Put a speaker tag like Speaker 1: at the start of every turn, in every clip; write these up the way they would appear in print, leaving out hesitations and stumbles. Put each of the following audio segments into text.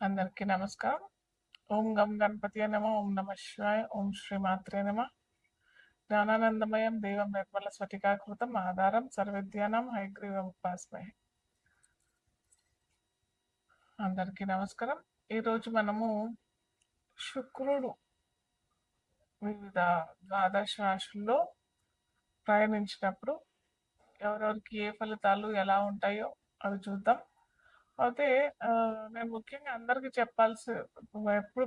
Speaker 1: అందరికీ నమస్కారం. ఓం గం గణపతియే నమః. ఓం నమః శివాయ. ఓం శ్రీమాత్రే నమః. జ్ఞానానందమయం దేవం నిర్మల స్ఫటికాకృతం ఆధారం సర్వవిద్యానాం హయగ్రీవం ఉపాస్మహే. అందరికీ నమస్కారం. ఈరోజు మనము శుక్రుడు వివిధ ద్వాదశ రాశుల్లో ప్రయాణించినప్పుడు ఎవరెవరికి ఏ ఫలితాలు ఎలా ఉంటాయో అవి చూద్దాం. అయితే నేను ముఖ్యంగా అందరికీ చెప్పాల్సి ఎప్పుడు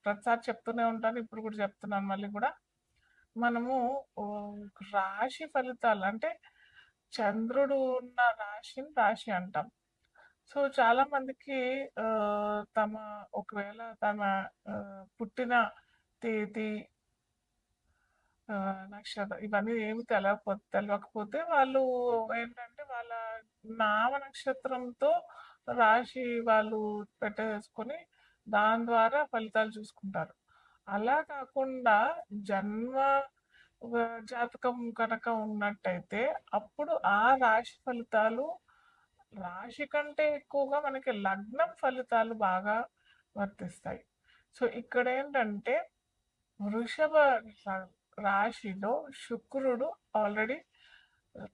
Speaker 1: ప్రతిసారి చెప్తూనే ఉంటాను. ఇప్పుడు కూడా చెప్తున్నాను మళ్ళీ కూడా. మనము రాశి ఫలితాలు అంటే చంద్రుడు ఉన్న రాశిని రాశి అంటాం. సో చాలా మందికి తమ ఒకవేళ తమ పుట్టిన తేదీ నక్షత్రం ఇవన్నీ ఏమి తెలియకపోతే వాళ్ళు ఏంటంటే వాళ్ళ నామ నక్షత్రంతో రాశి వాళ్ళు పెట్టేసుకొని దాని ద్వారా ఫలితాలు చూసుకుంటారు. అలా కాకుండా జన్మ జాతకం కనుక ఉన్నట్టయితే అప్పుడు ఆ రాశి ఫలితాలు రాశి కంటే ఎక్కువగా మనకి లగ్నం ఫలితాలు బాగా వర్తిస్తాయి. సో ఇక్కడ ఏంటంటే వృషభ రాశిలో శుక్రుడు ఆల్రెడీ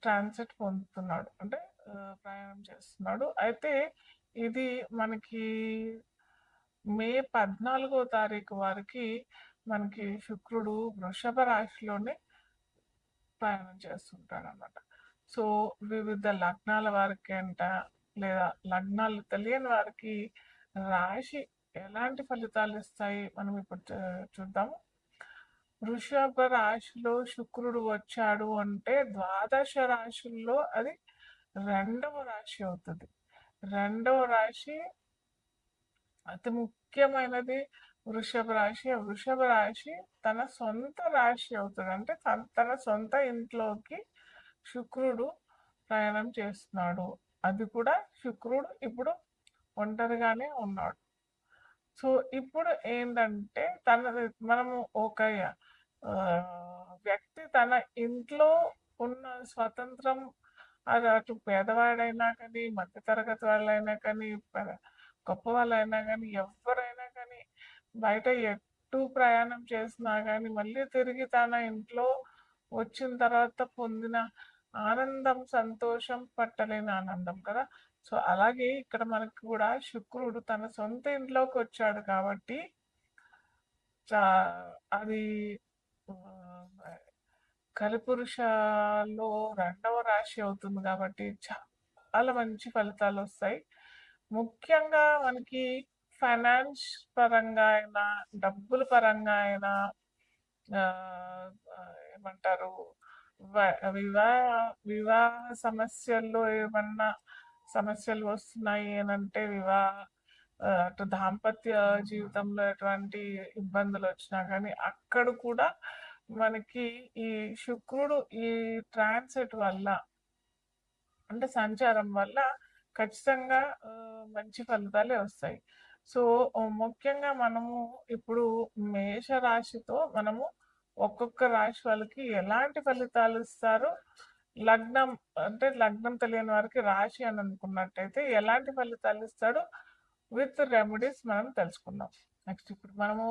Speaker 1: ట్రాన్సిట్ పొందుతున్నాడు, అంటే ప్రయాణం చేస్తున్నాడు. అయితే ఇది మనకి మే 14వ తారీఖు వరకు మనకి శుక్రుడు వృషభ రాశిలోనే ప్రయాణం చేస్తుంటాడు అన్నమాట. సో వివిధ లగ్నాల వారికి అంట, లేదా లగ్నాలు తెలియని వారికి రాశి ఎలాంటి ఫలితాలు ఇస్తాయి మనం ఇప్పుడు చూద్దాము. వృషభ రాశిలో శుక్రుడు వచ్చాడు అంటే ద్వాదశ రాశుల్లో అది రెండవ రాశి అవుతుంది. రెండవ రాశి అతి ముఖ్యమైనది వృషభ రాశి. వృషభ రాశి తన సొంత రాశి అవుతుంది, అంటే తన సొంత ఇంట్లోకి శుక్రుడు ప్రయాణం చేస్తున్నాడు. అది కూడా శుక్రుడు ఇప్పుడు ఒంటరిగానే ఉన్నాడు. సో ఇప్పుడు ఏంటంటే మనము ఒక వ్యక్తి తన ఇంట్లో ఉన్న స్వతంత్రం, అది అటు పేదవాడైనా కానీ, మధ్యతరగతి వాళ్ళైనా కానీ, గొప్ప వాళ్ళైనా కానీ, ఎవరైనా కానీ బయట ఎటు ప్రయాణం చేసినా కానీ మళ్ళీ తిరిగి తన ఇంట్లో వచ్చిన తర్వాత పొందిన ఆనందం, సంతోషం పట్టలేని ఆనందం కదా. సో అలాగే ఇక్కడ మనకు కూడా శుక్రుడు తన సొంత ఇంట్లోకి వచ్చాడు కాబట్టి అది కలిపురుషలో రెండవ రాశి అవుతుంది కాబట్టి చాలా మంచి ఫలితాలు వస్తాయి. ముఖ్యంగా మనకి ఫైనాన్స్ పరంగా అయినా, డబ్బుల పరంగా అయినా, ఏమంటారు, వివాహ వివాహ సమస్యల్లో ఏమన్నా సమస్యలు వస్తున్నాయి అని అంటే, అటు దాంపత్య జీవితంలో ఎటువంటి ఇబ్బందులు వచ్చినా కానీ అక్కడ కూడా మనకి ఈ శుక్రుడు ఈ ట్రాన్సిట్ వల్ల, అంటే సంచారం వల్ల ఖచ్చితంగా మంచి ఫలితాలే వస్తాయి. సో ముఖ్యంగా మనము ఇప్పుడు మేషరాశితో మనము ఒక్కొక్క రాశి వాళ్ళకి ఎలాంటి ఫలితాలు ఇస్తారు, లగ్నం అంటే లగ్నం తెలియని వారికి రాశి అని అనుకున్నట్టయితే ఎలాంటి ఫలితాలు ఇస్తాడు విత్ రెమెడీస్ మనం తెలుసుకుందాం. నెక్స్ట్ ఇప్పుడు మనము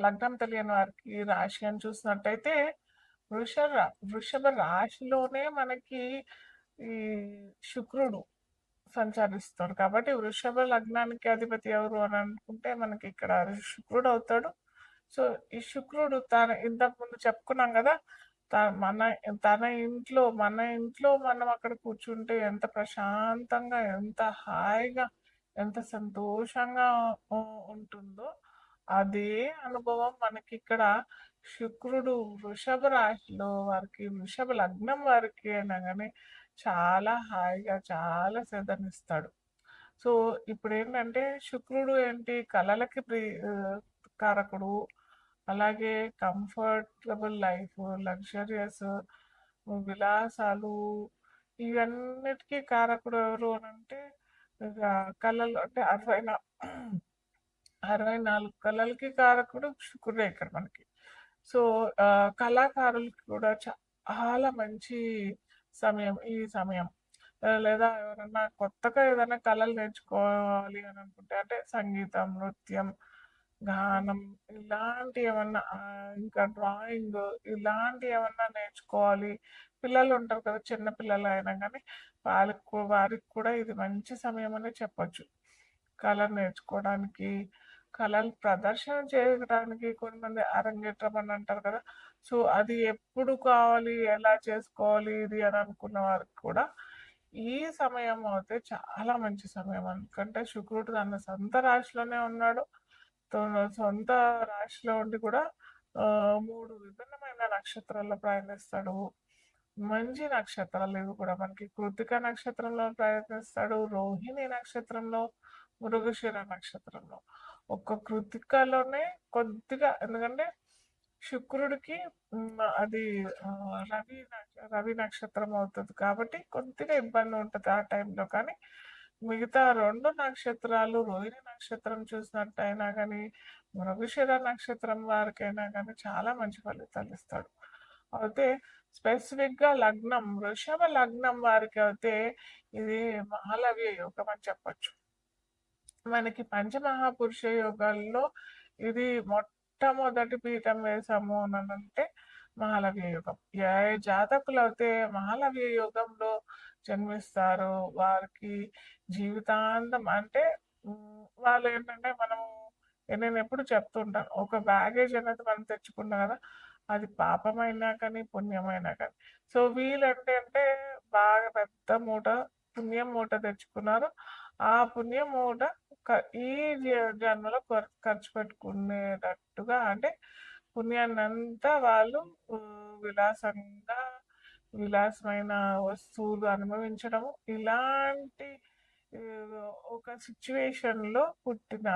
Speaker 1: లగ్నం తెలియని వారికి రాశి అని చూసినట్టయితే వృషభ రాశిలోనే మనకి ఈ శుక్రుడు సంచరిస్తాడు కాబట్టి వృషభ లగ్నానికి అధిపతి ఎవరు అని అనుకుంటే మనకి ఇక్కడ శుక్రుడు అవుతాడు. సో ఈ శుక్రుడు ఇంతకు ముందు చెప్పుకున్నాం కదా, తన ఇంట్లో మనం అక్కడ కూర్చుంటే ఎంత ప్రశాంతంగా, ఎంత హాయిగా, ఎంత సంతోషంగా ఉంటుందో అదే అనుభవం మనకి ఇక్కడ శుక్రుడు వృషభ రాశిలో వారికి, వృషభ లగ్నం వారికి అయినా కానీ చాలా హాయిగా, చాలా శ్రద్ధనిస్తాడు. సో ఇప్పుడు ఏంటంటే శుక్రుడు ఏంటి, కళలకి కారకుడు, అలాగే కంఫర్టబుల్ లైఫ్, లగ్జరియస్ విలాసాలు, ఇవన్నిటికీ కారకుడు ఎవరు అని అంటే కళలు, అంటే 64 కళలకి కారకుడు శుక్రుడే ఇక్కడ మనకి. సో కళాకారులకి కూడా చాలా మంచి సమయం ఈ సమయం. లేదా ఎవరన్నా కొత్తగా ఏదైనా కళలు నేర్చుకోవాలి అని అనుకుంటే అంటే సంగీతం, నృత్యం, గానం ఇలాంటి ఏమన్నా ఇంకా డ్రాయింగ్ ఇలాంటి ఏమన్నా నేర్చుకోవాలి. పిల్లలు ఉంటారు కదా! చిన్న పిల్లలు అయినా గానీ వారికి కూడా ఇది మంచి సమయం అనే చెప్పొచ్చు. కళలు నేర్చుకోవడానికి, కళలు ప్రదర్శన చేయడానికి కొంతమంది అరంగేట్రం అని అంటారు కదా! సో, అది ఎప్పుడు కావాలి, ఎలా చేసుకోవాలి ఇది అని అనుకున్న వారికి కూడా ఈ సమయం అయితే చాలా మంచి సమయం. ఎందుకంటే శుక్రుడు తన సొంత రాశిలోనే ఉన్నాడు. తన సొంత రాశిలో ఉండి కూడా 3 విభిన్నమైన నక్షత్రాల్లో ప్రయాణిస్తాడు. మంచి నక్షత్రాలు ఇవి కూడా మనకి కృత్తిక నక్షత్రంలో ప్రయత్నిస్తాడు, రోహిణి నక్షత్రంలో, మృగశిర నక్షత్రంలో. ఒక్క కృత్తికలోనే కొద్దిగా ఎందుకంటే శుక్రుడికి అది రవి నక్షత్రం అవుతుంది కాబట్టి కొద్దిగా ఇబ్బంది ఉంటుంది ఆ టైంలో. కానీ మిగతా 2 నక్షత్రాలు రోహిణి నక్షత్రం చూసినట్టయినా కానీ మృగశిర నక్షత్రం వారికైనా కానీ చాలా మంచి ఫలితాలు ఇస్తాడు. అయితే స్పెసిఫిక్గా లగ్నం వృషభ లగ్నం వారికి అయితే ఇది మహాలవ్య యోగం అని చెప్పచ్చు. మనకి పంచమహాపురుష యోగాల్లో ఇది మొట్టమొదటి పీఠం వేసాము అని అంటే మహాలవ్య యోగం. ఏ జాతకులు అయితే మహాలవ్య యోగంలో జన్మిస్తారో వారికి జీవితాంతం అంటే వాళ్ళు ఏంటంటే నేను ఎప్పుడు చెప్తుంటాను, ఒక బ్యాగేజ్ అనేది మనం తెచ్చుకున్నాం కదా, అది పాపమైనా కానీ పుణ్యమైనా కానీ. సో వీళ్ళంటే అంటే బాగా పెద్ద మూట పుణ్యం మూట తెచ్చుకున్నారు. ఆ పుణ్యం మూట ఈ జన్మలో ఖర్చు పెట్టుకునేటట్టుగా అంటే పుణ్యాన్ని అంతా వాళ్ళు విలాసంగా విలాసమైన వస్తువులు అనుభవించడము ఇలాంటి ఆ, ఒక సిచ్యువేషన్లో పుట్టిన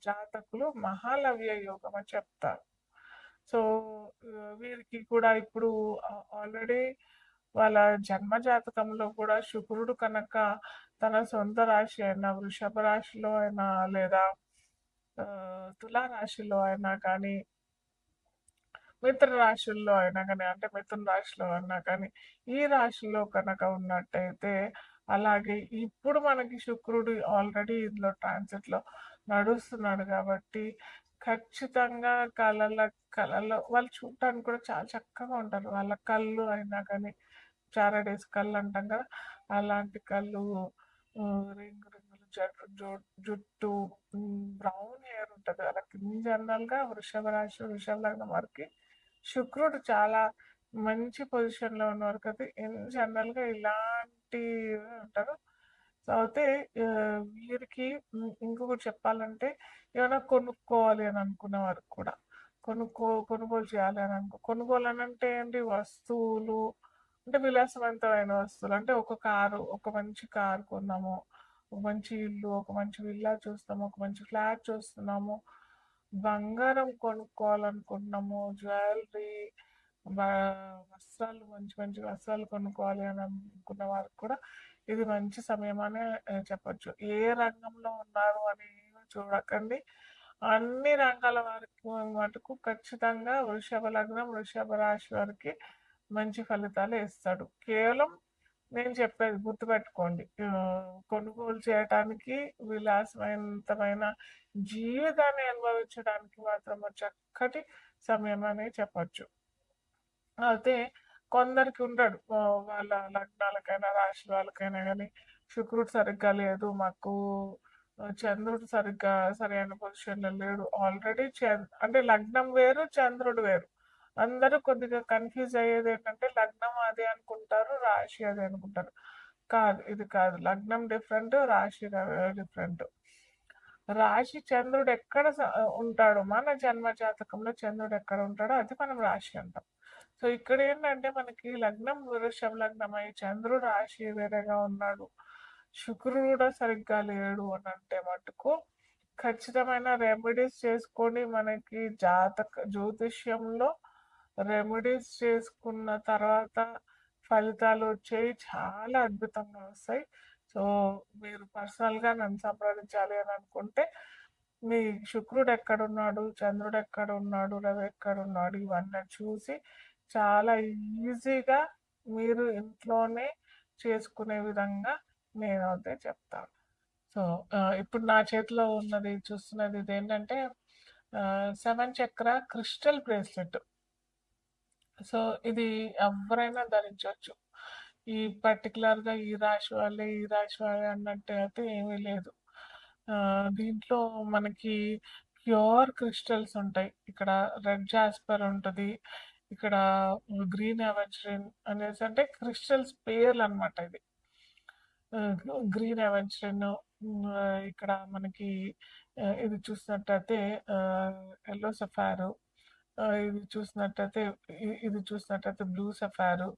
Speaker 1: జాతకులు మహాలవ్య యోగం అని చెప్తారు. సో వీరికి కూడా ఇప్పుడు ఆల్రెడీ వాళ్ళ జన్మ జాతకంలో కూడా శుక్రుడు కనుక తన సొంత రాశి అయినా వృషభ రాశిలో అయినా లేదా తులా రాశిలో అయినా కానీ మిత్ర రాశుల్లో అయినా కానీ అంటే మిథున రాశిలో అయినా కానీ ఈ రాశిలో కనుక ఉన్నట్టయితే అలాగే ఇప్పుడు మనకి శుక్రుడు ఆల్రెడీ ఇందులో ట్రాన్సిట్లో నడుస్తున్నాడు కాబట్టి ఖచ్చితంగా కళల్లో వాళ్ళు చూడటానికి కూడా చాలా చక్కగా ఉంటారు. వాళ్ళ కళ్ళు అయినా కానీ చారడేస్ కళ్ళు అంటాం కదా, అలాంటి కళ్ళు, రింగు రింగులు జుట్టు, బ్రౌన్ హెయిర్ ఉంటుంది వాళ్ళకి. ఇన్ జనరల్గా వృషభ రాశి వృషభ లగ్నం వారికి శుక్రుడు చాలా మంచి పొజిషన్లో ఉన్నవారు కదా, ఇన్ జనరల్గా ఇలాంటి ఉంటారు. సో అయితే వీరికి ఇంకొకటి చెప్పాలంటే ఏమైనా కొనుక్కోవాలి అని అనుకున్న వారికి కూడా కొనుగోలు చేయాలి అని కొనుగోలు అని అంటే ఏంటి వస్తువులు అంటే విలాసవంతమైన వస్తువులు అంటే ఒక మంచి కారు కొన్నాము, ఒక మంచి ఇల్లు, ఒక మంచి విల్లా చూస్తాము, ఒక మంచి ఫ్లాట్ చూస్తున్నాము, బంగారం కొనుక్కోవాలనుకుంటున్నాము, జ్యువెలరీ, వస్త్రాలు మంచి మంచి వస్త్రాలు కొనుక్కోవాలి అని అనుకున్న వారికి కూడా ఇది మంచి సమయం అనే చెప్పచ్చు. ఏ రంగంలో ఉన్నారు అని చూడకండి, అన్ని రంగాల వారికి మటుకు ఖచ్చితంగా వృషభ లగ్నం వృషభ రాశి వారికి మంచి ఫలితాలు ఇస్తాడు. కేవలం నేను చెప్పేది గుర్తుపెట్టుకోండి, కొనుగోలు చేయటానికి విలాసవంతమైన జీవితాన్ని అనుభవించడానికి మాత్రం చక్కటి సమయం అని చెప్పచ్చు. అయితే కొందరికి ఉంటాడు వాళ్ళ లగ్నాలకైనా రాశి వాళ్ళకైనా కానీ శుక్రుడు సరిగ్గా లేదు, మాకు చంద్రుడు సరిగ్గా సరైన పొజిషన్లో లేడు. ఆల్రెడీ అంటే లగ్నం వేరు చంద్రుడు వేరు. అందరూ కొద్దిగా కన్ఫ్యూజ్ అయ్యేది ఏంటంటే లగ్నం అదే అనుకుంటారు, రాశి అదే అనుకుంటారు. కాదు, ఇది కాదు. లగ్నం డిఫరెంట్, రాశి డిఫరెంట్. రాశి చంద్రుడు ఎక్కడ ఉంటాడో మన జన్మ జాతకంలో చంద్రుడు ఎక్కడ ఉంటాడో అది మనం రాశి అంటాం. సో ఇక్కడ ఏంటంటే మనకి లగ్నం వృషభ లగ్నం అయ్యి చంద్రుడు రాశి వేరేగా ఉన్నాడు, శుక్రుడు కూడా సరిగ్గా లేడు అని అంటే మటుకు ఖచ్చితమైన రెమెడీస్ చేసుకొని మనకి జ్యోతిష్యంలో రెమెడీస్ చేసుకున్న తర్వాత ఫలితాలు వచ్చేవి చాలా అద్భుతంగా వస్తాయి. సో మీరు పర్సనల్గా నన్ను సంప్రదించాలి అని అనుకుంటే మీ శుక్రుడు ఎక్కడున్నాడు, చంద్రుడు ఎక్కడున్నాడు, రవి ఎక్కడున్నాడు ఇవన్నీ చూసి చాలా ఈజీగా మీరు ఇంట్లోనే చేసుకునే విధంగా నేనైతే చెప్తాను. సో, ఇప్పుడు నా చేతిలో ఉన్నది చూస్తున్నది ఇదేంటంటే 7 చక్ర క్రిస్టల్ బ్రేస్లెట్. సో, ఇది ఎవ్వరైనా ధరించొచ్చు. ఈ పర్టిక్యులర్‌గా ఈ రాశి వాళ్ళే, ఈ రాశి వాళ్ళే అన్నట్టు అయితే ఏమీ లేదు. దీంట్లో మనకి ప్యూర్ క్రిస్టల్స్ ఉంటాయి. ఇక్కడ రెడ్ జాస్పర్ ఉంటది. ఇక్కడ గ్రీన్ అవెన్జరిన్ అనేసి అంటే క్రిస్టల్స్ పేర్లనమాట ఇది. గ్రీన్ అవెన్జరిన్ ఇక్కడ మనకి ఇది చూసినట్టయితే యెల్లో సఫారో, ఇది చూసినట్టయితే ఇది చూసినట్టయితే బ్లూ సఫారో,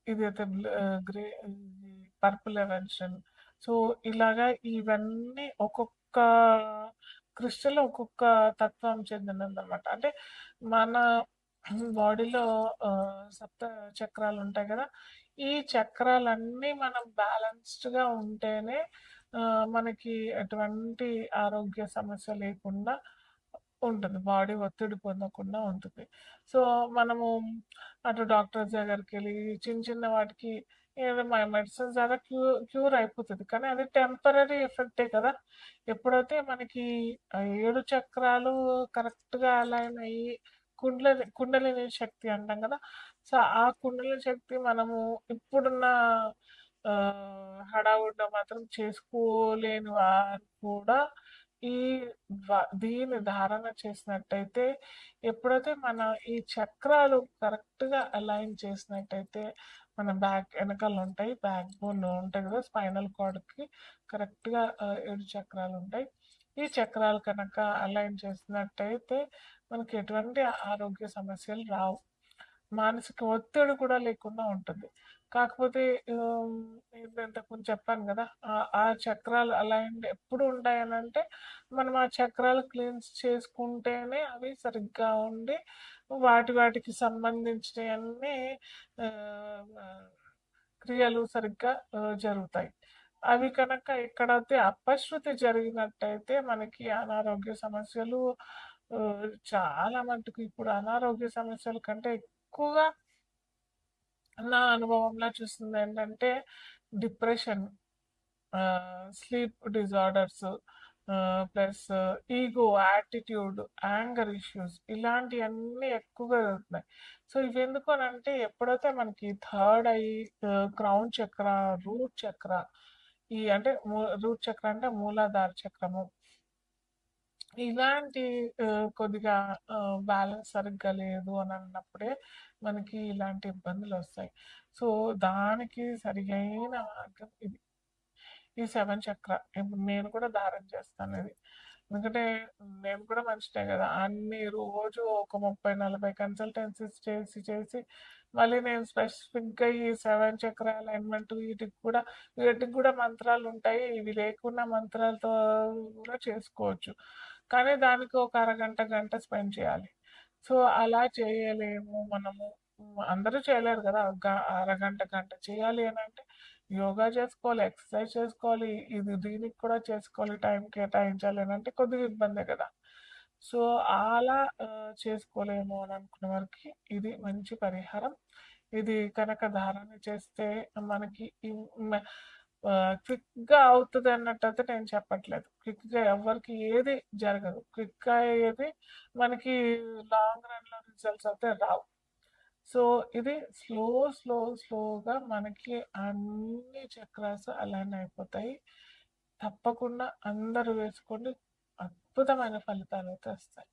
Speaker 1: ఇదైతే గ్రే పర్పుల్ అవెన్షన్. సో ఇలాగా ఇవన్నీ ఒక్కొక్క క్రిస్టల్ ఒక్కొక్క తత్వం చెందినదన్నమాట. అంటే మన బాడీలో సప్త చక్రాలు ఉంటాయి కదా, ఈ చక్రాలన్నీ మనం బ్యాలెన్స్డ్గా ఉంటేనే మనకి ఎటువంటి ఆరోగ్య సమస్య లేకుండా ఉంటుంది. బాడీ ఒత్తిడి పొందకుండా ఉంటుంది. సో, మనము అటు డాక్టర్స్ దగ్గరికెళ్ళి చిన్న చిన్న వాటికి ఏదో మెడిసిన్స్ ద్వారా క్యూర్ అయిపోతది. కానీ అది టెంపరరీ ఎఫెక్టే కదా! ఎప్పుడైతే మనకి 7 చక్రాలు కరెక్ట్‌గా అలైన్ అయ్యి కుండలిని శక్తి అంటాం కదా! సో, ఆ కుండలిని శక్తి మనము ఇప్పుడున్న హడావుడిలో మాత్రం చేసుకోలేని వారు కూడా ఈ దీన్ని ధారణ చేసినట్టయితే, ఎప్పుడైతే మన ఈ చక్రాలు కరెక్ట్‌గా అలైన్ చేసినట్టయితే, మన ఎనకాల ఉంటాయి. బ్యాక్ బోన్ ఉంటాయి కదా! స్పైనల్ కార్డ్‌కి కరెక్ట్‌గా 7 చక్రాలు ఉంటాయి. ఈ చక్రాలు కనుక అలైన్ చేసినట్టయితే మనకి ఎటువంటి ఆరోగ్య సమస్యలు రావు. మానసిక ఒత్తిడి కూడా లేకుండా ఉంటుంది. కాకపోతే ఇంతకుముందు చెప్పాను కదా! ఆ చక్రాలు అలైన్డ్ ఎప్పుడు ఉంటాయనంటే, మనం ఆ చక్రాలు క్లీన్స్ చేసుకుంటేనే అవి సరిగ్గా ఉండి, వాటికి సంబంధించినయన్నీ ఆహ్, క్రియలు సరిగ్గా జరుగుతాయి. అవి కనుక ఎక్కడైతే అపశృతి జరిగినట్టయితే మనకి అనారోగ్య సమస్యలు చాలా మటుకు ఇప్పుడు అనారోగ్య సమస్యల కంటే ఎక్కువగా నా అనుభవంలో చూసిందేంటంటే depression, sleep disorders, plus ego, attitude, anger issues ఇలాంటియన్నీ ఎక్కువగా జరుగుతున్నాయి. సో, ఇవెందుకు అనంటే ఎప్పుడైతే మనకి third eye, crown chakra, root chakra, ఈ అంటే రూట్ చక్ర అంటే మూలాధార చక్రము. ఇలాంటి కొద్దిగా బ్యాలెన్స్ సరిగ్గా లేదు అని అన్నప్పుడే మనకి ఇలాంటి ఇబ్బందులొస్తాయి. సో, దానికి సరియైన మార్గం ఇది. ఈ 7 చక్ర. ఇప్పుడు నేను కూడా ధారణ చేస్తానిది. ఎందుకంటే నేను కూడా మనిషినే గదా! అన్ని రోజు ఒక 30, 40 కన్సల్టెన్సీస్ చేసి మళ్ళీ నేను స్పెసిఫిక్‌గా ఈ 7 చక్ర అలైన్‌మెంట్ వీటికి కూడా మంత్రాలుంటాయి. ఇవి లేకుండా మంత్రాలతో కూడా చేసుకోవచ్చు. కానీ దానికి ఒక అరగంట, గంట స్పెండ్ చేయాలి. సో, అలా చేయలేము మనము. అందరూ చేయలేరు గదా! అరగంట, గంట చేయాలి అనంటే యోగా చేసుకోవాలి, ఎక్సర్సైజ్ చేసుకోవాలి, దీనికి కూడా చేసుకోవాలి, టైం కేటాయించాలి అనంటే కొద్దిగా ఇబ్బందే కదా! సో, అలా చేసుకోలేము అని అనుకున్న వారికి ఇది మంచి పరిహారం. ఇది కనుక ధారణ చేస్తే మనకి క్విక్‌గా అవుతది అన్నట్టయితే నేను చెప్పట్లేదు. క్విక్‌గా ఎవ్వరికి ఏది జరగదు. క్విక్‌గా అయ్యేది మనకి లాంగ్ రన్‌లో రిజల్ట్స్ అయితే రావు. సో, ఇది స్లోగా మనకి అన్ని చక్రాస్ అలైన్ అయిపోతాయి. తప్పకుండా అందరూ వేసుకోండి. అద్భుతమైన ఫలితాలైతే వస్తాయి.